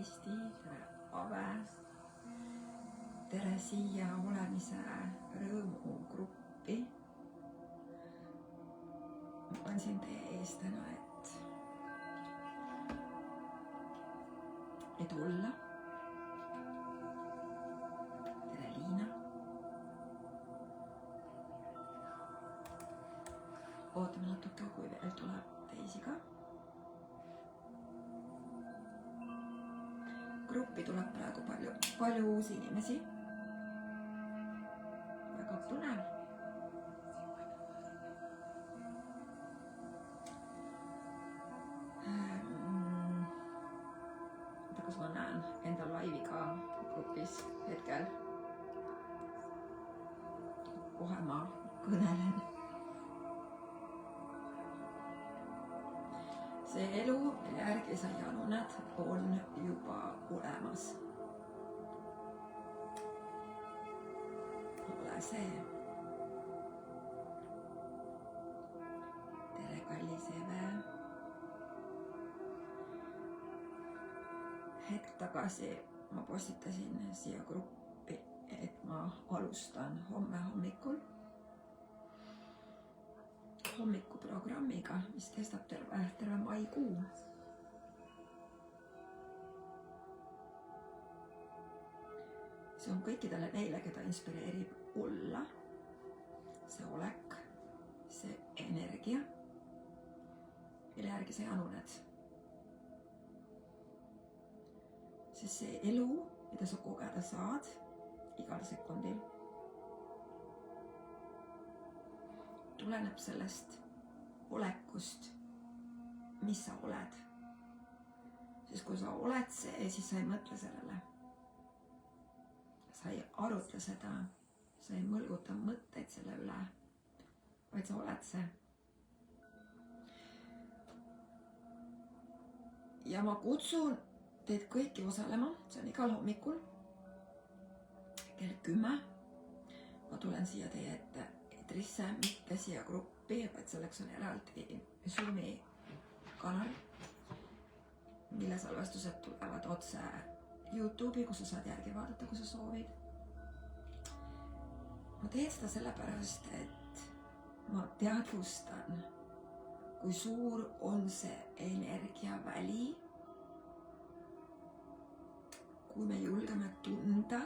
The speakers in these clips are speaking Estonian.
Eesti, tere Ave, tere siia olemise rõõmu gruppi. Ma olen siin teie ees täna, et olla. Tere Liina. Ootame natuke, kui veel tuleb teisi ka. Gruppi tuleb praegu palju uusi inimesi. Väga põnev. Kas ma näen enda laivi ka grupis hetkel? Kohe ma kõnelen. See elu, mille järgi sa januned, on juba olemas. Ole see. Tere, kallis Eve. Hetk tagasi ma postitasin siia gruppi, et ma alustan homme hommikul hommikuprogrammiga, mis kestab terve maikuu. See on kõikidele neile, keda inspireerib olla, see olek, see energia, mille järgi sa januned. Sest see elu, mida sa kogeda saad igal sekundil, tuleneb sellest olekust, mis sa oled. Sest kui sa oled see, siis sa ei mõtle sellele. Sa ei arutle seda, sa ei mõlguta mõtteid selle üle, vaid sa oled see. Ja ma kutsun teid kõiki osalema, see on igal hommikul kell 10. Ma tulen siia teie ette eetrisse, mitte siia gruppi, vaid selleks on eraldi Zoomi kanal, mille salvestused tulevad otse YouTube'i, kus sa saad järgi vaadata, kui sa soovid. Ma teen seda sellepärast, et ma teadvustan, kui suur on see energiaväli, kui me julgeme tunda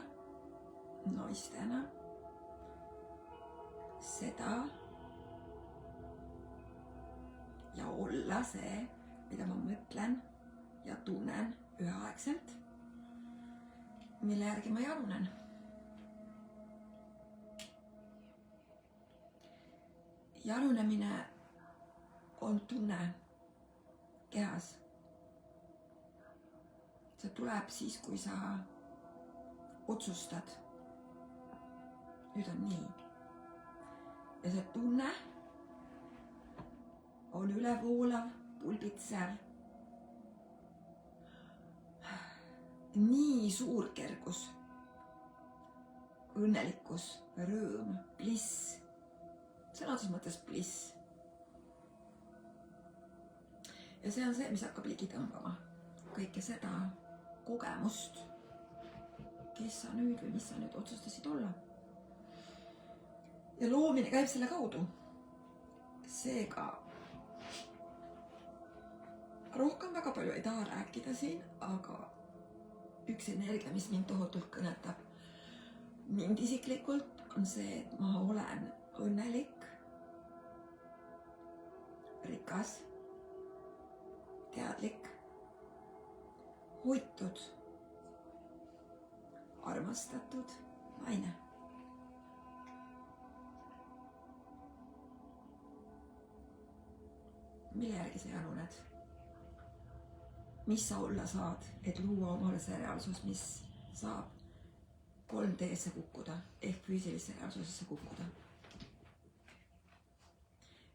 naistena seda ja olla see, mida ma mõtlen ja tunnen üheaegselt, mille järgi ma janunen. Janunemine on tunne kehas. See tuleb siis, kui sa otsustad. Nüüd on nii. Ja see tunne on ülevoolav, pulbitsev, nii suur kergus, õnnelikkus, rõõm, bliss, sõnatus mõttes bliss. Ja see on see, mis hakkab ligi tõmbama kõike seda kogemust, kes sa nüüd või mis sa nüüd otsustasid olla. Ja loomine käib selle kaudu. Seega rohkem väga palju ei taha rääkida siin, aga üks energia, mis mind tohutult kõnetab mind isiklikult, on see, et ma olen õnnelik, rikas, teadlik, hoitud, armastatud naine. Mille järgi sa januned? Mis sa olla saad, et luua omale see reaalsus, mis saab 3D-sse kukkuda ehk füüsilisse reaalsusesse kukkuda?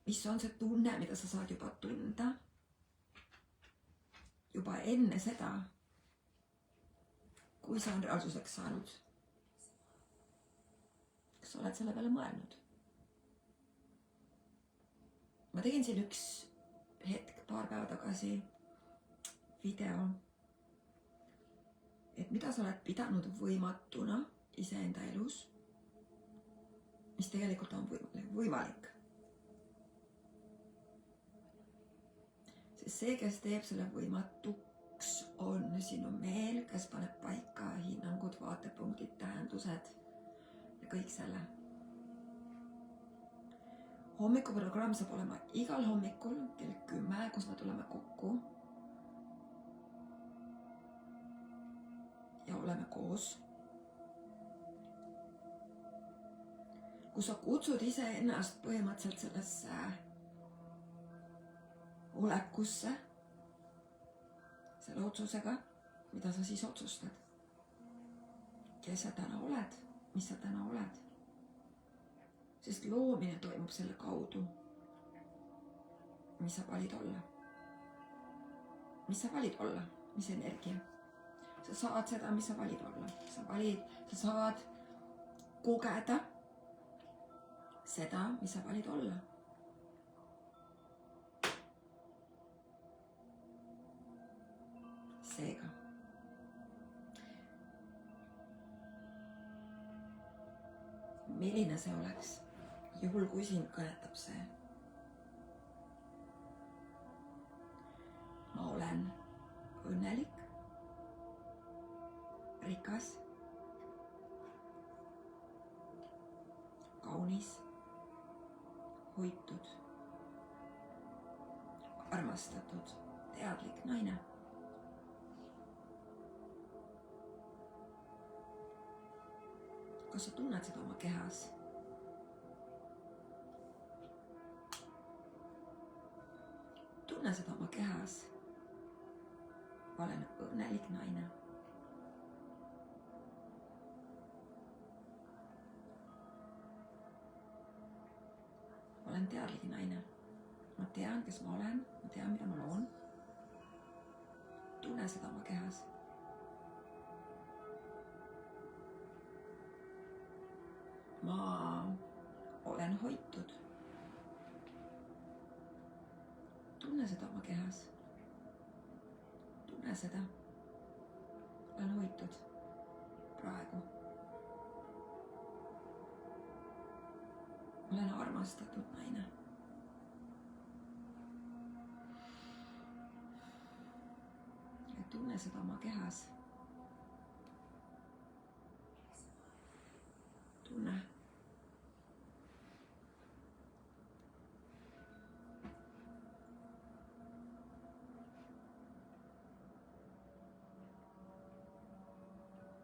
Mis on see tunne, mida sa saad juba tunda juba enne seda, kui sa on reaalsuseks saanud? Kas sa oled selle peale mõelnud? Ma tegin siin üks hetk, paar päeva tagasi video, et mida sa oled pidanud võimatuna iseenda elus, mis tegelikult on võimalik. Sest see, kes teeb selle võimatuks, on sinu meel, kes paneb paika hinnangud, vaatepunktid, tähendused ja kõik selle. Hommikuprogramm saab olema igal hommikul kell 10, kus me tuleme kokku ja oleme koos. Kus sa kutsud iseennast põhimõtteliselt sellesse olekusse, selle otsusega, mida sa siis otsustad. Kes sa täna oled, mis sa täna oled. Sest loomine toimub selle kaudu, mis sa valid olla. Mis sa valid olla, mis energia. Sa saad seda, mis sa valid olla. Sa saad kogeda seda, mis sa valid olla. Seega. Milline see oleks, juhul kui sind kõnetab see? Ma olen õnnelik, rikas, kaunis, hoitud, armastatud, teadlik naine. Kas sa tunned seda oma kehas? Tunne seda oma kehas. Ma olen õnnelik naine. Ma olen teadlik naine. Ma tean, kes ma olen. Ma tean, mida ma loon. Tunne seda oma kehas. Ma olen hoitud. Tunne seda oma kehas. Tunne seda. Olen hoitud praegu. Olen armastatud naine. Ja tunne seda oma kehas. Tunne.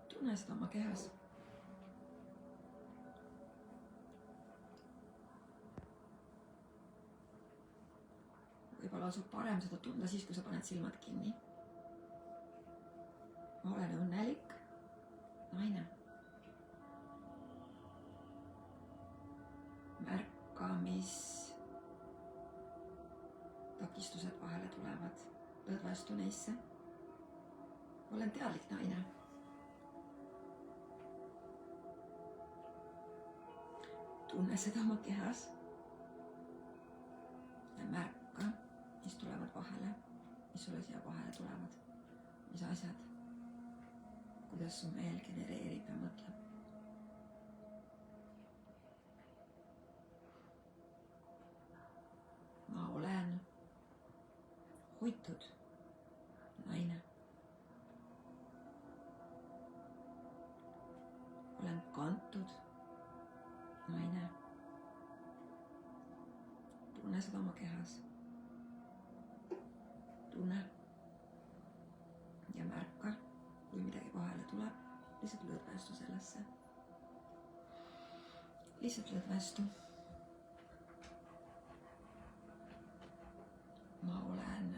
Tunne seda oma kehas. Võib-olla asub parem seda tunda siis, kui sa paned silmad kinni. Ma olen õnnelik naine. Märka, mis takistused vahele tulevad. Lööd vastu neisse. Ma olen teadlik naine. Tunne seda oma kehas ja märka, mis tulevad vahele, mis sulle siia vahele tulevad, mis asjad, kuidas su meel genereerib ja mõtleb. Ma olen hoitud naine. Olen kantud naine. Tunne seda oma kehas. Tunne. Ja märka, kui midagi vahele tuleb, lihtsalt lööd vastu sellesse. Lihtsalt lööd vastu. Ma olen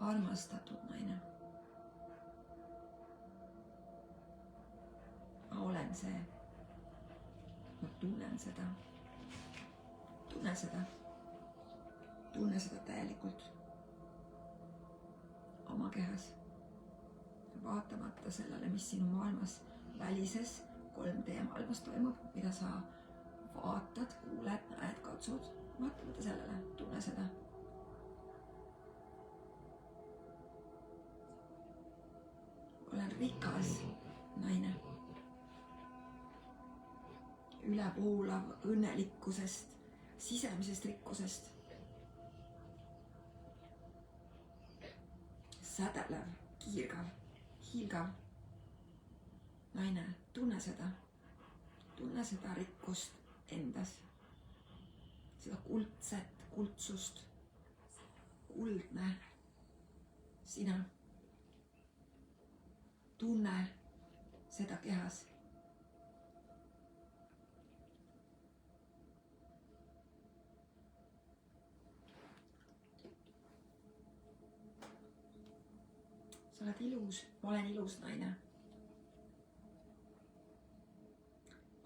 armastatud naine. Ma olen see. Ma tunnen seda. Tunne seda. Tunne seda täielikult oma kehas. Vaatamata sellele, mis sinu maailmas välises 3D maailmas toimub, mida sa vaatad, kuuled, näed, katsud. Vaatamata sellele, tunne seda. on rikas naine. Ülevoolav õnnelikkusest, sisemisest rikkusest. Sädelev, kiirgav, hiilgav naine. Tunne seda rikkust endas. Seda kuldset, kuldsust, kuldne sina. Tunne seda kehas. Sa oled ilus, ma olen ilus naine.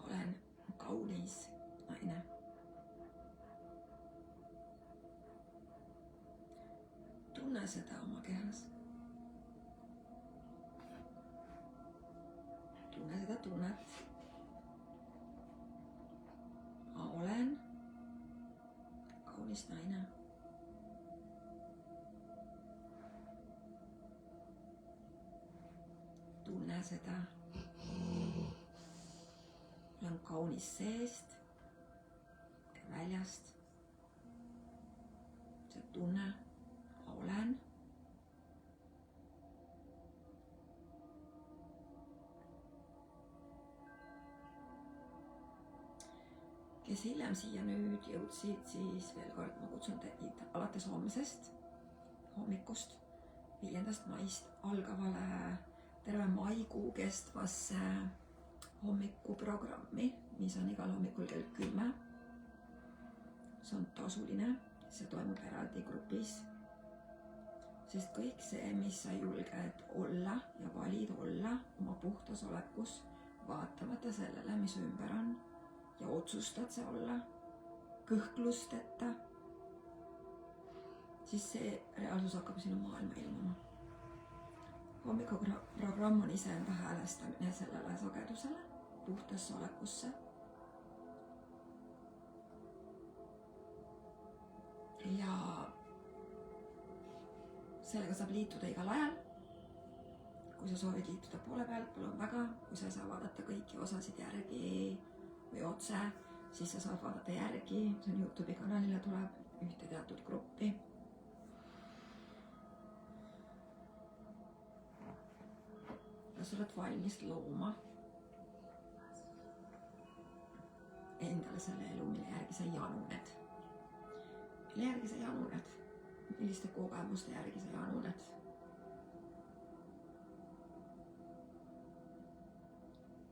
Olen kaunis naine. Tunne seda oma kehas. Tunne seda tunnet. Ma olen kaunis naine. Tunne seda. Olen kaunis seest ja väljast. See tunne, ma olen. Kes hiljem siia nüüd jõudsid, siis veel kord ma kutsun teid alates homsest hommikust 5. maist algavale terve maikuu kestvasse hommikuprogrammi, mis on igal hommikul kell 10. See on tasuline, see toimub eraldi grupis. Sest kõik see, mis sa julged olla ja valid olla oma puhtas olekus, vaatamata sellele, mis ümber on, ja otsustad sa olla kõhklusteta, siis see reaalsus hakkab sinu maailma ilmuma. Hommikuprogramm on iseenda häälestamine sellele sagedusele, puhtasse olekusse. Ja sellega saab liituda igal ajal. Kui sa soovid liituda poole pealt, palun väga. Kui sa ei saa vaadata kõiki osasid järgi või otse, siis sa saad vaadata järgi. See on YouTube'i kanalile tuleb ühte teatud gruppi. Ja sa oled valmis looma endale selle elu, mille järgi sa januned. Mille järgi sa januned? Milliste kogemuste järgi sa januned?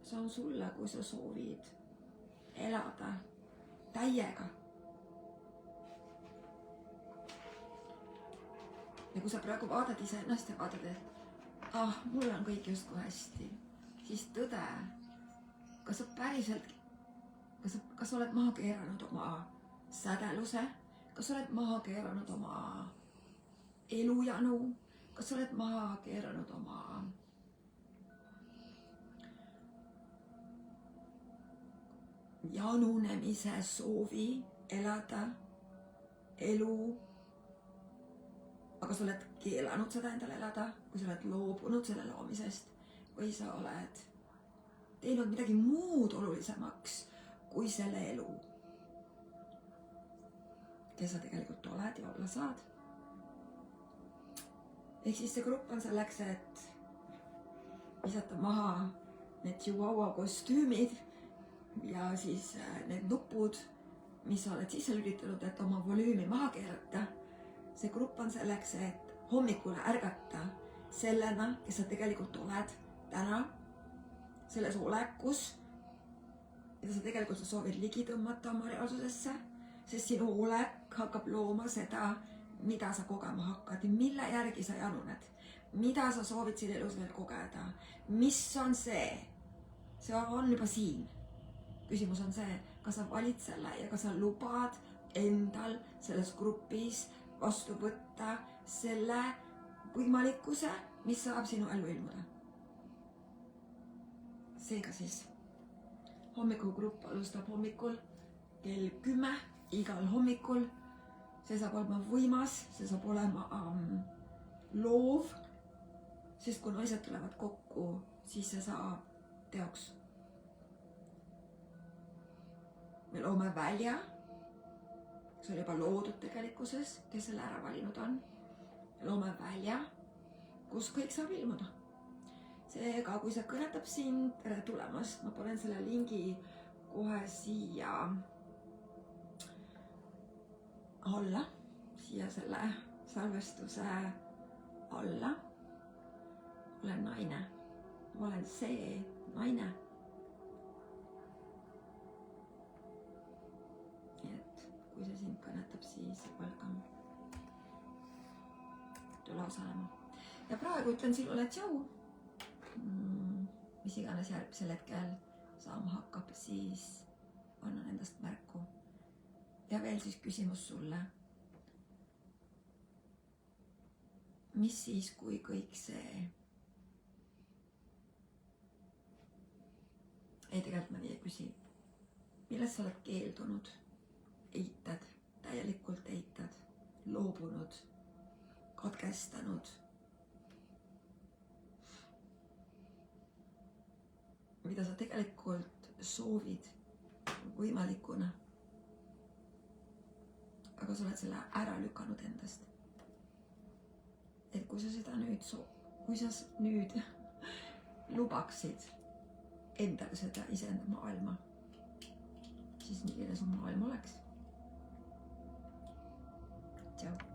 See on sulle, kui sa soovid elada täiega. Ja kui sa praegu vaatad iseennast ja vaatad, et mul on kõik justkui hästi, siis tõde, kas sa päriselt, kas sa oled maha keeranud oma sädeluse, kas sa oled maha keeranud oma elujanu, kas sa oled maha keeranud oma janunemise soovi elada elu, aga sa oled keelanud seda endale elada, kui sa oled loobunud selle loomisest või sa oled teinud midagi muud olulisemaks kui selle elu, kes sa tegelikult oled ja olla saad. Ehk siis see grupp on selleks, et visata maha need chihuahua kostüümid ja siis need nupud, mis sa oled sisse lülitanud, et oma volüümi maha keerata. See grupp on selleks, et hommikul ärgata sellena, kes sa tegelikult oled täna, selles olekus, mida sa tegelikult soovid ligi tõmmata oma reaalsusesse, sest sinu olek hakkab looma seda, mida sa kogema hakkad ja mille järgi sa januned, mida sa soovid siin elus veel kogeda, mis on see on juba siin. Küsimus on see, kas sa valid selle ja kas sa lubad endal selles grupis vastu võtta selle võimalikkuse, mis saab sinu ellu ilmuda. Seega siis hommikugrupp alustab hommikul kell 10 igal hommikul. See saab olema võimas, see saab olema loov, sest kui naised tulevad kokku, siis see saab teoks. me loome välja, see on juba loodud tegelikkuses, kes selle ära valinud on. me loome välja, kus kõik saab ilmuda. seega, kui see kõnetab sind, tere tulemast, ma panen selle lingi kohe siia alla, siia selle salvestuse alla. olen naine, ma olen see naine. nii et kui see sind kõnetab, siis welcome. tule osalema. ja praegu ütlen sinule tšau. mis iganes järgmisel hetkel saama hakkab, siis annan endast märku. ja veel siis küsimus sulle. mis siis, kui kõik see... ei, tegelikult ma nii ei küsi. millest sa oled keeldunud? Eitad, täielikult eitad, loobunud, katkestanud. mida sa tegelikult soovid võimalikuna. aga sa oled selle ära lükanud endast. et kui sa seda nüüd, kui sa nüüd lubaksid endale seda iseenda maailma, siis milline su maailm oleks? Tšau.